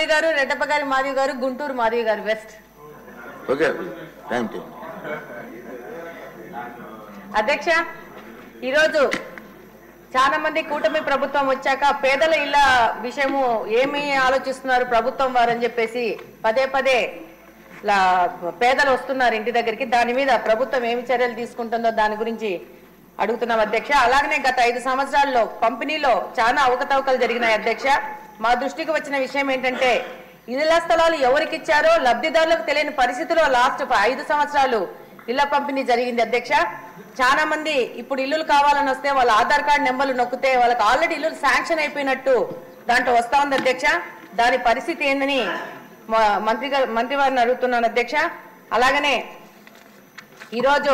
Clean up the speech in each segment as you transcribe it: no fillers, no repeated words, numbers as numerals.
మురళి గారు, రెడ్డప్పగారి మాధవి గారు, గుంటూరు మాధవి గారు వెస్ట్. ఓకే థ్యాంక్ యూ అధ్యక్ష, ఈరోజు చాలా మంది కూటమి ప్రభుత్వం వచ్చాక పేదల ఇళ్ల విషయము ఏమి ఆలోచిస్తున్నారు ప్రభుత్వం వారని చెప్పేసి పదే పదే పేదలు వస్తున్నారు ఇంటి దగ్గరికి. దాని మీద ప్రభుత్వం ఏమి చర్యలు తీసుకుంటుందో దాని గురించి అడుగుతున్నాం అధ్యక్ష. అలాగనే గత 5 సంవత్సరాల్లో పంపిణీలో చాలా అవకతవకలు జరిగినాయి అధ్యక్ష. మా దృష్టికి వచ్చిన విషయం ఏంటంటే ఇళ్ల స్థలాలు ఎవరికి ఇచ్చారో లబ్ధిదారులకు తెలియని పరిస్థితిలో లాస్ట్ 5 సంవత్సరాలు ఇళ్ల పంపిణీ జరిగింది అధ్యక్ష. చాలా మంది ఇప్పుడు ఇల్లులు కావాలని వస్తే వాళ్ళ ఆధార్ కార్డు నెంబర్లు నొక్కితే వాళ్ళకి ఆల్రెడీ ఇల్లు శాంక్షన్ అయిపోయినట్టు దాంట్లో వస్తా ఉంది అధ్యక్ష. దాని పరిస్థితి ఏందని మంత్రి వారిని అడుగుతున్నాను అధ్యక్ష. అలాగనే ఈరోజు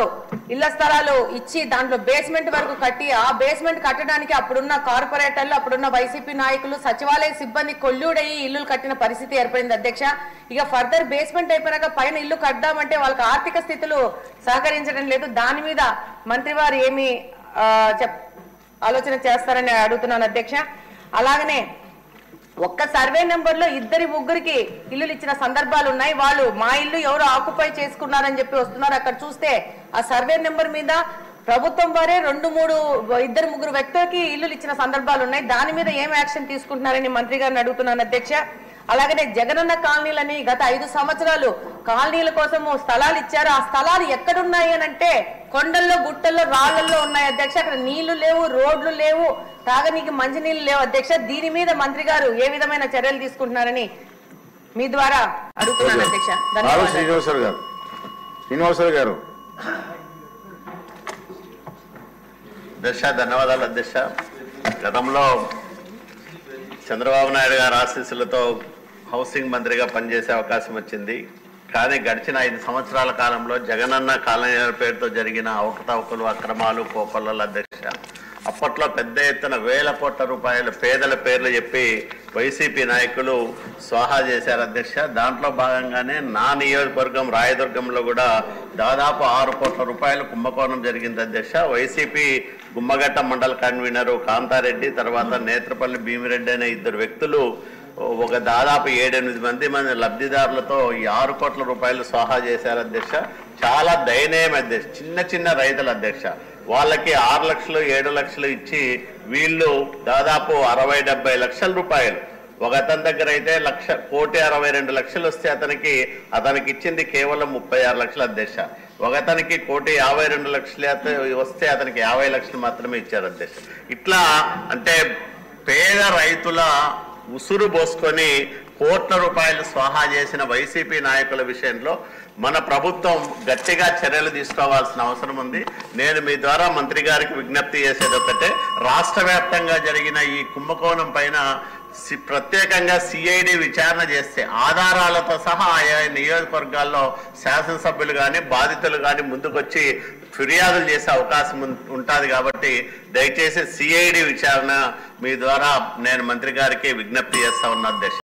ఇళ్ల స్థలాలు ఇచ్చి దాంట్లో బేస్మెంట్ వరకు కట్టి ఆ బేస్మెంట్ కట్టడానికి అప్పుడున్న కార్పొరేటర్లు, అప్పుడున్న వైసీపీ నాయకులు, సచివాలయ సిబ్బంది కొల్లుడయ్యి ఇల్లులు కట్టిన పరిస్థితి ఏర్పడింది అధ్యక్ష. ఇక ఫర్దర్ బేస్మెంట్ అయిపోయినాక పైన ఇల్లు కడదామంటే వాళ్ళకి ఆర్థిక స్థితులు సహకరించడం లేదు. దాని మీద మంత్రి వారు ఏమి ఆలోచన చేస్తారని అడుగుతున్నాను అధ్యక్ష. అలాగనే ఒక్క సర్వే నెంబర్లో 2-3కి ఇల్లులు ఇచ్చిన సందర్భాలు ఉన్నాయి. వాళ్ళు మా ఇల్లు ఎవరు ఆక్యుపై చేసుకున్నారని చెప్పి వస్తున్నారు. అక్కడ చూస్తే ఆ సర్వే నెంబర్ మీద ప్రభుత్వం వారే 2-3 వ్యక్తులకి ఇల్లులు ఇచ్చిన సందర్భాలు ఉన్నాయి. దాని మీద ఏం యాక్షన్ తీసుకుంటున్నారని మంత్రి గారిని అడుగుతున్నాను అధ్యక్ష. అలాగనే జగనన్న కాలనీలని గత 5 సంవత్సరాలు కాలనీల కోసము స్థలాలు ఇచ్చారు. ఆ స్థలాలు ఎక్కడున్నాయి అని అంటే కొండల్లో, గుట్టల్లో, రాళ్లలో ఉన్నాయి అధ్యక్ష. అక్కడ నీళ్లు లేవు, రోడ్లు లేవు, తాగనీకి మంచినీళ్ళు లేవు అధ్యక్ష. దీని మీద మంత్రి గారు ఏ విధమైన చర్యలు తీసుకుంటున్నారని మీ ద్వారా అడుగుతున్నాను అధ్యక్ష. శ్రీనివాసరావు గారు. ధన్యవాదాలు అధ్యక్ష. గతంలో చంద్రబాబు నాయుడు గారి ఆశీస్సులతో హౌసింగ్ మంత్రిగా పనిచేసే అవకాశం వచ్చింది. కానీ గడిచిన 5 సంవత్సరాల కాలంలో జగనన్న కాలనీల పేరుతో జరిగిన అవకతవకలు, అక్రమాలు, కోకొల్లల అధ్యక్ష. అప్పట్లో పెద్ద ఎత్తున వేల కోట్ల రూపాయల పేదల పేర్లు చెప్పి వైసీపీ నాయకులు స్వాహా చేశారు అధ్యక్ష. దాంట్లో భాగంగానే నా నియోజకవర్గం రాయదుర్గంలో కూడా దాదాపు 6 కోట్ల రూపాయల కుంభకోణం జరిగింది అధ్యక్ష. వైసీపీ గుమ్మగట్ట మండల కన్వీనరు కాంతారెడ్డి, తర్వాత నేత్రపల్లి భీమిరెడ్డి అనే 2 వ్యక్తులు ఒక దాదాపు 7-8 మంది లబ్ధిదారులతో ఈ 6 కోట్ల రూపాయలు స్వాహా చేశారు అధ్యక్ష. చాలా దయనీయం అధ్యక్ష. చిన్న రైతుల అధ్యక్ష, వాళ్ళకి 6 లక్షలు 7 లక్షలు ఇచ్చి వీళ్ళు దాదాపు 60-70 లక్షల రూపాయలు, ఒక అతని దగ్గర అయితే 1,62 లక్షలు వస్తే అతనికి ఇచ్చింది కేవలం 36 లక్షలు అధ్యక్ష. ఒక అతనికి 1,52 లక్షలు వస్తే అతనికి 50 లక్షలు మాత్రమే ఇచ్చారు అధ్యక్ష. ఇట్లా అంటే పేద రైతుల ఉసురు పోసుకొని కోట్ల రూపాయలు స్వాహా చేసిన వైసీపీ నాయకుల విషయంలో మన ప్రభుత్వం గట్టిగా చర్యలు తీసుకోవాల్సిన అవసరం ఉంది. నేను మీ ద్వారా మంత్రి గారికి విజ్ఞప్తి చేసేది ఒకటే, రాష్ట్ర వ్యాప్తంగా జరిగిన ఈ కుంభకోణం పైన ప్రత్యేకంగా సిఐడి విచారణ చేస్తే ఆధారాలతో సహా ఆయా నియోజకవర్గాల్లో శాసనసభ్యులు కానీ బాధితులు కానీ ముందుకొచ్చి ఫిర్యాదులు చేసే అవకాశం ఉంటుంది. కాబట్టి దయచేసి సిఐడి విచారణ మీ ద్వారా నేను మంత్రి గారికి విజ్ఞప్తి చేస్తా ఉన్నా అధ్యక్ష.